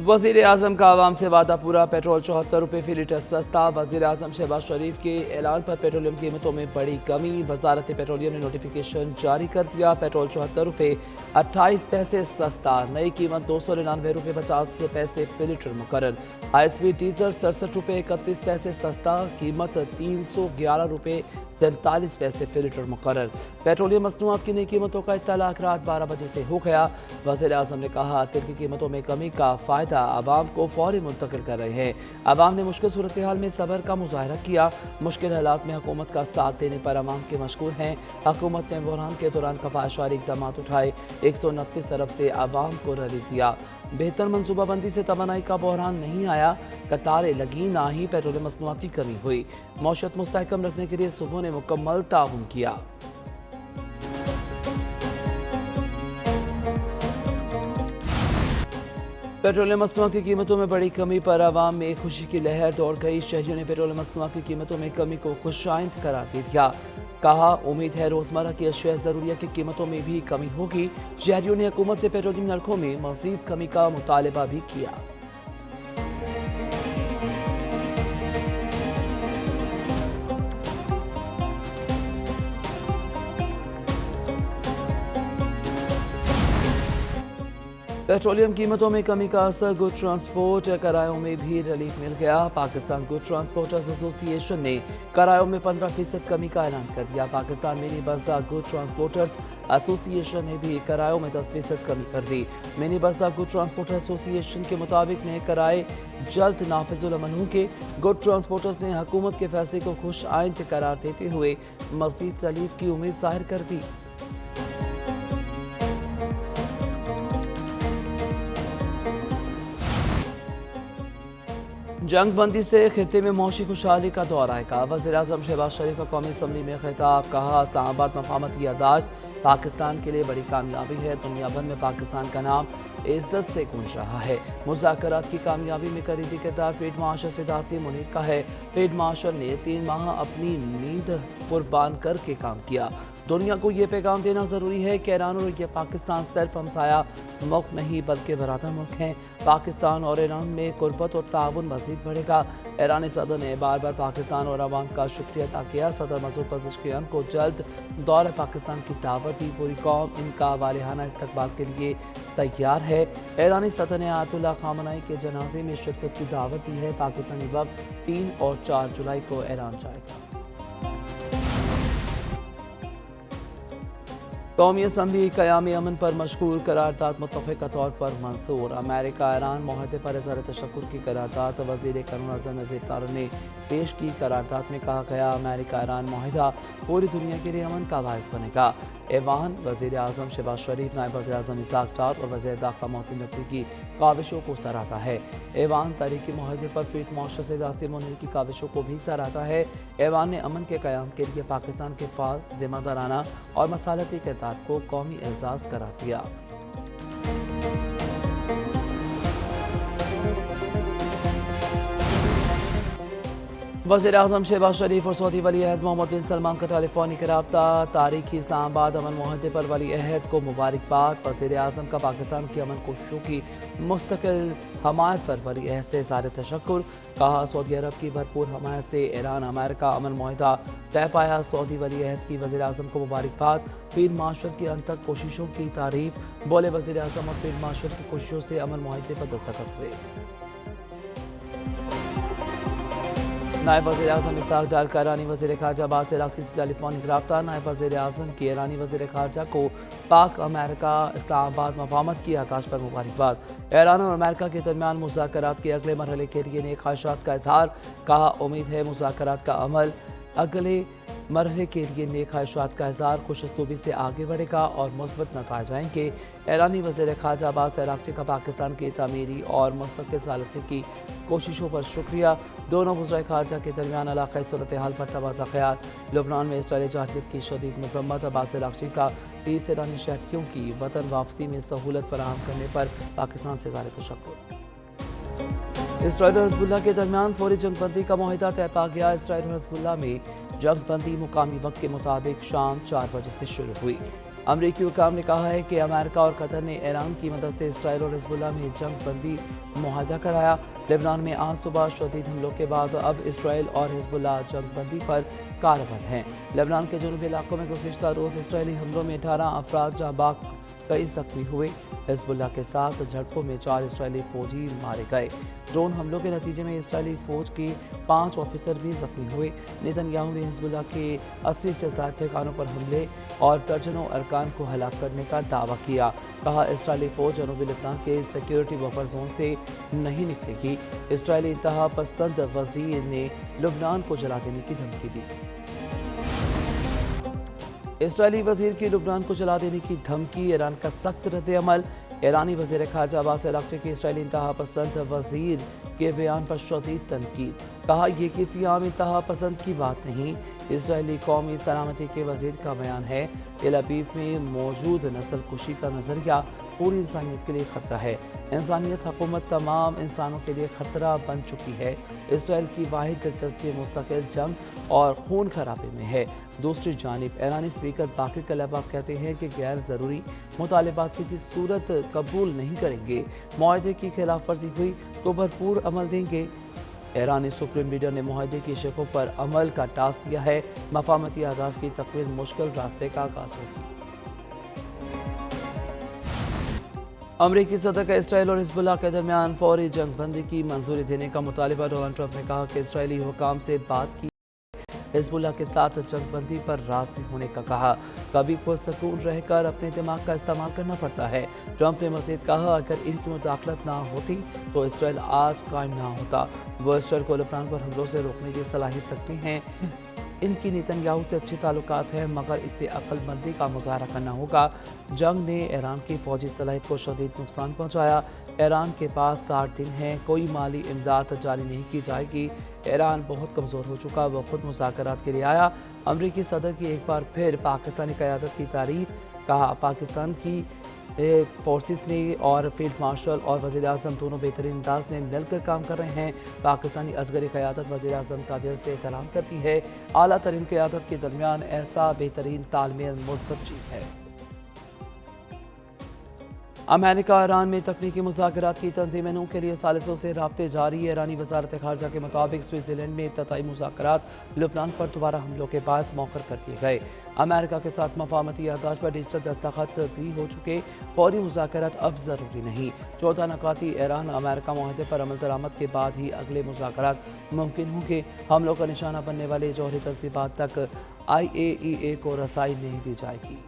वज़ीर आज़म का आवाम से वादा पूरा, पेट्रोल 74 रुपये फी लीटर सस्ता। वज़ीर आज़म शहबाज शरीफ के ऐलान पर पेट्रोलियम कीमतों में बड़ी कमी। वजारत पेट्रोलियम ने नोटिफिकेशन जारी कर दिया। पेट्रोल 74 रुपये 28 पैसे सस्ता, नई कीमत 299 रुपये 50 पैसे फी लीटर मुकर्रर। हाई स्पीड डीजल 67 रुपये 31 पैसे सस्ता, कीमत 311 रुपये 43 पैसे फी लीटर मुकर्रर। पेट्रोलियम मसनूआत की नई कीमतों का इत्तला रात 12 बजे से हो गया। वज़ीर आज़म ने कहा, तेल की कीमतों में कमी का फ़ायदा आवाम को फौरी मुंतकिल कर रहे हैं। आवाम ने मुश्किल सूरत हाल में सब्र का मुजाहरा किया। मुश्किल हालात में हुकूमत का साथ देने पर आवाम के मशकूर हैं। हुकूमत ने बहरान के दौरान कफ़ायशवारी इक़दाम उठाए, 129 अरब से आवाम को रिलीफ दिया। बेहतर मनसूबाबंदी से तवानाई का बहरान नहीं आया, कतारें लगी, ना ही पेट्रोलियम मसनूआत की कमी हुई। मौशत मुस्तहकम रखने के लिए सुबह ने मुकम्मल ताउन किया। पेट्रोलियम मसनूआत की कीमतों में बड़ी कमी पर आवाम में खुशी की लहर दौड़ गई। शहरियों ने पेट्रोलियम मसनूआत की कीमतों में कमी को खुशाइंद करार दे दिया। कहा, उम्मीद है रोज़मर्रा की अशिया ज़रूरिया की कीमतों में भी कमी होगी। शहरियों ने हुकूमत से पेट्रोलियम नरखों में मज़ीद कमी का मुतालबा भी किया। पेट्रोलियम कीमतों में कमी का असर गुड ट्रांसपोर्ट करायों में भी रिलीफ मिल गया। पाकिस्तान गुड ट्रांसपोर्टर्स एसोसिएशन ने करायों में 15% कमी का ऐलान कर दिया। पाकिस्तान मिनी बसदा गुड ट्रांसपोर्टर्स एसोसिएशन ने भी करायों में 10% कमी कर दी। मिनी बसदा गुड ट्रांसपोर्टर एसोसिएशन के मुताबिक नए कराए जल्द नाफिजुल अमल होंगे। गुड ट्रांसपोर्टर्स ने हुकूमत के फैसले को खुश आइंद करार देते हुए मज़ीद रिलीफ की उम्मीद जाहिर कर दी। जंग बंदी से खित्ते में मौशी खुशहाली का दौर आएगा। वज़ीर आज़म शहबाज शरीफ का कौमी असम्बली में खिताब। कहा, इस्लामाबाद मफाहमत की यादाश्त पाकिस्तान के लिए बड़ी कामयाबी है। दुनिया भर में पाकिस्तान का नाम इज्जत से गूंज रहा है। मुज़ाकरात की कामयाबी में करीबी किरदार फील्ड मार्शल सिद्धार्थी मुनीर का है। फील्ड मार्शल ने 3 माह अपनी नींद कुर्बान करके काम किया। दुनिया को ये पैगाम देना ज़रूरी है कि ईरान और ये पाकिस्तान सिर्फ हमसाया मुल्क नहीं बल्कि बरादर मुल्क हैं। पाकिस्तान और ईरान में कुर्बत और ताउन मज़ीद बढ़ेगा। ईरानी सदर ने बार बार पाकिस्तान और अवाम का शुक्रिया अदा किया। सदर मसूद पज़ेश्कियान को जल्द दौरे पाकिस्तान की दावत दी। पूरी कौम इनका वालिहाना इस्तकबाल के लिए तैयार है। ईरानी सदर ने आयतुल्लाह ख़ामेनी के जनाजे में शिरकत की दावत दी है। पाकिस्तानी वक्त 3 और 4 जुलाई को ईरान जाएगा। कौमी असम्बली क़याम अमन पर मशकूर करारदाद मुत्तफ़िक़ा तौर पर मंजूर। अमेरिका ईरान माहदे पर इज़हार तशक्कुर की करारदाद वज़ीर क़ानून आज़म नज़ीर तारड़ ने पेश की। करारदाद में कहा गया, अमेरिका ईरान माहिदा पूरी दुनिया के लिए अमन का बाइस बनेगा। ऐवान वज़ीर आज़म शहबाज शरीफ, नायब वज़ीर आज़म इसाक डार और वज़ीर दाखिला मोहसिन नकवी की काविशों को सराहता है। ऐवान तारीखी माहदे पर फील्ड मार्शल सिद्धार्थी मुनीर की काविशों को भी सराहता है। ऐवान ने अमन के क़याम के लिए पाकिस्तान के फाल, ज़िम्मेदाराना और मसालती किरदार को कौमी एजाज़ करार दिया। वज़ीर आज़म शहबाज शरीफ और सऊदी वली अहद मोहम्मद बिन सलमान का टेलीफोनी रब्ता। तारीखी इस्लामाबाद अमन मुआहदे पर वली अहद को मुबारकबाद। वज़ीर आज़म का पाकिस्तान की अमन कोशिशों की मुस्तकिल हमायत पर वली अहद से इज़हार तशक्कुर। कहा, सऊदी अरब की भरपूर हमायत से ईरान अमेरिका अमन मुआहदा तय पाया। सऊदी वली अहद की वज़ीर आज़म को मुबारकबाद। फील्ड मार्शल की अंतक कोशिशों की तारीफ। बोले, वज़ीर आज़म और फील्ड मार्शल की कोशिशों से अमन मुआहदे पर दस्तखत हुए। नायब वज़ीर आज़म इसाक डार का ईरानी वज़ीर ख़ारजा अब्बास अराग़ची से टेलीफोनिक रब्ता। नायब वज़ीर आज़म की ईरानी वज़ीर ख़ारजा को पाक अमेरिका इस्लामाबाद मफाहमत की यादाश्त पर मुबारकबाद। ईरान और अमेरिका के दरमियान मुज़ाकरात के अगले मरहले के लिए नए ख्वाहिशात का इज़हार। कहा, उम्मीद है मुज़ाकरात का अमल अगले मरहले के लिए नए ख्वाहिशात का इज़हार खुशअस्लूबी से आगे बढ़ेगा और मुस्बत नताइज आएंगे। ईरानी वज़ीर ख़ारजा अब्बास अराग़ची का पाकिस्तान की तामीरी और मुस्तक़िल सलामती की कोशिशों पर शुक्रिया। दोनों वज़ीर ख़ारजा के दरमियान इलाक़ाई सूरत हाल पर तबादला ख़याल। लबनान में इसराइली जारहियत की शदीद मज़म्मत। अब्बास अराग़ची का 30 ईरानी शहरियों की वतन वापसी में सहूलत फराहम करने पर पाकिस्तान से इज़हार तशक्कुर। इसराइल और हिज़्बुल्लाह के दरमियान फौरी जंगबंदी का मुआहिदा तय पा गया। इसराइल और हिज़्बुल्लाह में जंगबंदी मुकामी वक्त के मुताबिक शाम 4 बजे से शुरू हुई। अमरीकी हुकाम ने कहा है कि अमेरिका और कतर ने ईरान की मदद से इसराइल और हिजबुल्लाह में जंग बंदी मुआहदा कराया। लेबनान में आज सुबह शदीद हमलों के बाद अब इसराइल और हिजबुल्लाह जंग बंदी पर कारबंद हैं। लेबनान के जनूबी इलाकों में गुज़िश्ता रोज़ इसराइली हमलों में 18 अफराद जाँ बाग, कई जख्मी हुए। हिजबुल्लाह के साथ झड़पों में 4 इसराइली फौजी मारे गए। ड्रोन हमलों के नतीजे में इसराइली फौज के 5 ऑफिसर भी जख्मी हुए। नेतन्याहू ने हिजबुल्लाह के 80 से ज्यादा ठिकानों पर हमले और दर्जनों अरकान को हलाक करने का दावा किया। कहा इसराइली फौज जनूबी लेबनान के सिक्योरिटी बफर जोन से नहीं निकलेगी। इसराइली इंतहा पसंद वजीर ने लेबनान को जला देने की धमकी दी। इसराइली वजीर की लेबनान को जला देने की धमकी, ईरान का सख्त रद्द-ए-अमल। ईरानी वजीर खारजा अब्बास अराक्ची के इसराइली इंतहा पसंद वजीर के बयान पर शदीद तनकीद। कहा यह किसी आम इंतहा पसंद की बात नहीं, इसराइली कौमी सलामती के वजीर का बयान है। तेल अवीव में मौजूद नस्ल कुशी का नजरिया पूरी इंसानियत के लिए खतरा है। इंसानियत हुकूमत तमाम इंसानों के लिए खतरा बन चुकी है। इसराइल की वाहिद दिलचस्पी मुस्तकिल जंग और खून खराबे में है। दूसरी जानिब ईरानी स्पीकर बाकिर कलाबाफ कहते हैं कि गैर ज़रूरी मुतालबात किसी सूरत कबूल नहीं करेंगे। मुआहदे की खिलाफ वर्जी हुई तो भरपूर अमल देंगे। ईरानी सुप्रीम लीडर ने मुआहदे की शर्तों पर अमल का टास्क दिया है। मफाहमती आगाज की तकमील मुश्किल रास्ते का आगाज होगी। अमरीकी सदर का इसराइल और हिजबुल्लाह के दरमियान फौरी जंग बंदी की मंजूरी देने का मुतालिबा। डोनाल्ड ट्रंप ने कहा कि इसराइली हुकाम से बात की, हिजबुल्लाह के साथ जंग बंदी पर राज़ी होने का कहा। कभी पुरसकून रहकर अपने दिमाग का इस्तेमाल करना पड़ता है। ट्रंप ने मज़ीद कहा अगर इनकी मुदाखलत ना होती तो इसराइल आज कायम ना होता। वो इसराइल को लेबनान पर हमलों से रोकने की सलाहियत रखते हैं। इनकी नेतन्याहू से अच्छे ताल्लुकात हैं, मगर इसे अक्लमंदी का मुजाहरा करना होगा। जंग ने ईरान की फौजी सलाहियत को शदीद नुकसान पहुंचाया। ईरान के पास 60 दिन हैं, कोई माली इमदाद जारी नहीं की जाएगी। ईरान बहुत कमज़ोर हो चुका, वो खुद मुज़ाकरात के लिए आया। अमरीकी सदर की एक बार फिर पाकिस्तानी क़यादत की तारीफ। कहा पाकिस्तान की फोर्सेस ने और फील्ड मार्शल और वज़ीर आज़म दोनों बेहतरीन अंदाज में मिलकर काम कर रहे हैं। पाकिस्तानी असगरी क़यादत वज़ीर आज़म का दिल से एहतराम करती है। आला तरीन क़यादत के दरमियान ऐसा बेहतरीन तालमेल मुस्बत चीज़ है। अमेरिका ईरान में तकनीकी मुज़ाकरात की तंज़ीम नू के लिए सालिसों से राब्ते जारी। ईरानी वज़ारत ख़ारजा के मुताबिक स्विट्ज़रलैंड में इब्तदाई मुज़ाकरात लेबनान पर दोबारा हमलों के बायस मौखर कर दिए गए। अमेरिका के साथ मफाहमती आगाज पर डिजिटल दस्तखत भी हो चुके। फौरी मुज़ाकरात अब ज़रूरी नहीं। 14 नकाती ईरान अमेरिका मुआहदे पर अमल दरामद के बाद ही अगले मुज़ाकरात मुमकिन होंगे। हमलों का निशाना बनने वाले जौहरी तंज़ीमात तक IAEA को रसाई नहीं दी जाएगी।